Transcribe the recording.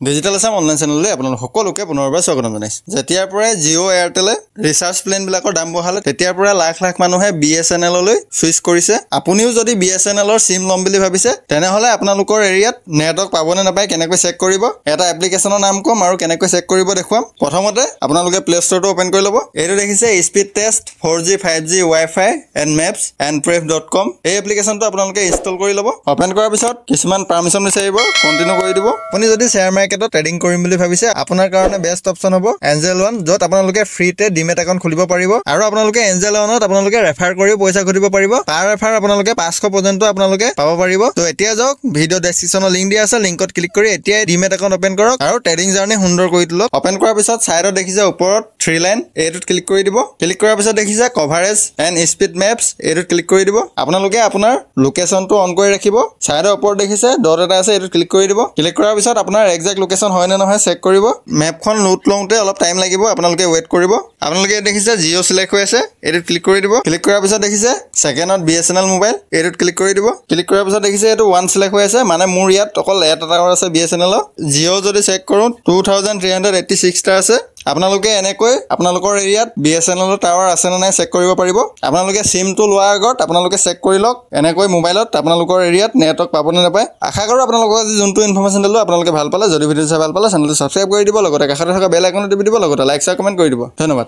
Digital Assam online চেনেললৈ আপোনালোক সকলোকে পুনৰবাৰ স্বাগতম জনাইছোঁ। যেতিয়াৰ পৰাই জিঅ' এয়াৰটেলে ৰিচাৰ্জ প্লেনবিলাকৰ দাম বঢ়ালে তেতিয়াৰ পৰা লাখ লাখ মানুহে BSNL-লৈ সুইচ কৰিছে। আপুনিও যদি BSNL-ৰ সিম ল'ম বুলি ভাবিছে তেনেহ'লে আপোনালোকৰ এৰিয়াত নেটৱৰ্ক পাবনে নাপায় কেনেকৈ চেক কৰিব, এটা এপ্লিকেশ্যনৰ নাম ক'ম আৰু কেনেকৈ চেক কৰিব দেখুৱাম। প্ৰথমতে আপোনালোকে প্লে ষ্টৰটো ওপেন কৰি ল'ব। এইটো দেখিছে speed test 4G 5G Wi-Fi and Maps and Pref.com। এই এপ্লিকেশ্যনটো আপোনালোকে ইনষ্টল কৰি ল'ব। ওপেন কৰাৰ পিছত কিছুমান পাৰমিশ্যন বিচাৰিব, কণ্টিনিউ কৰি দিব। আপুনি যদি শ্বেয়াৰ মাৰ্কেটত ট্ৰেডিং কৰিম বুলি ভাবিছে আপোনাৰ কাৰণে বেষ্ট অপচন হ'ব এঞ্জেল ওৱান, য'ত আপোনালোকে ফ্ৰীতে ডিমেট একাউণ্ট খুলিব পাৰিব আৰু আপোনালোকে এঞ্জেল ওৱানত আপোনালোকে ৰেফাৰ কৰিও পইচা ঘটিব পাৰিব। পাৰ ৰেফাৰ আপোনালোকে 500 পৰ্যন্ত আপোনালোকে পাব পাৰিব। তো এতিয়া যাওক, ভিডিঅ' ডেছক্ৰিপশ্যনত লিংক দিয়া আছে, লিংকত ক্লিক কৰি এতিয়াই ডিমেট একাউণ্ট ওপেন কৰক আৰু ট্ৰেডিং জাৰ্নি সুন্দৰ কৰি তোলক। ওপেন কৰাৰ পিছত ছাইডত দেখিছে ওপৰত 3 লাইন, এইটোত ক্লিক কৰি দিব। ক্লিক কৰাৰ পিছত দেখিছে কভাৰেজ এণ্ড স্পীড মেপছ, এইটোত ক্লিক কৰি দিব। আপোনালোকে আপোনাৰ লোকেশ্যনটো অন কৰি ৰাখিব। ছাইডৰ ওপৰত দেখিছে ডট এটা আছে, এইটোত ক্লিক কৰি দিব। ক্লিক কৰাৰ পিছত আপোনাৰ একজেক্ট লোকেশ্যন হয় নে নহয় চেক কৰিব। মেপখন লোড লওঁতে অলপ টাইম লাগিব, আপোনালোকে ৱেইট কৰিব। আপোনালোকে দেখিছে জিঅ' চিলেক্ট হৈ আছে, এইটোত ক্লিক কৰি দিব। ক্লিক কৰাৰ পিছত দেখিছে ছেকেণ্ডত BSNL মোবাইল, এইটোত ক্লিক কৰি দিব। ক্লিক কৰাৰ পিছত দেখিছে এইটো 1 চিলেক্ট হৈ আছে, মানে মোৰ ইয়াত অকল এটা টাৱাৰ আছে BSNL-ৰ। জিঅ' যদি চেক কৰোঁ 2386টা আছে। আপোনালোকে এনেকৈ আপোনালোকৰ এৰিয়াত BSNL-ৰ টাৱাৰ আছে নে নাই চেক কৰিব পাৰিব। আপোনালোকে চিমটো লোৱাৰ আগত আপোনালোকে চেক কৰি লওক এনেকৈ মোবাইলত আপোনালোকৰ এৰিয়াত নেটৱৰ্ক পাবনে নাপায়। আশা কৰোঁ আপোনালোকক আজি যোনটো ইনফৰমেশ্যন দিলোঁ আপোনালোকে ভাল পালে। যদি ভিডিঅ' চাই ভাল পালে চেনেলটো ছাবস্ক্ৰাইব কৰি দিব, লগতে কাষতে থকা বেল আইকনটো টিপি দিব, লগতে লাইক শ্বেয়াৰ কমেণ্ট কৰি দিব। ধন্যবাদ।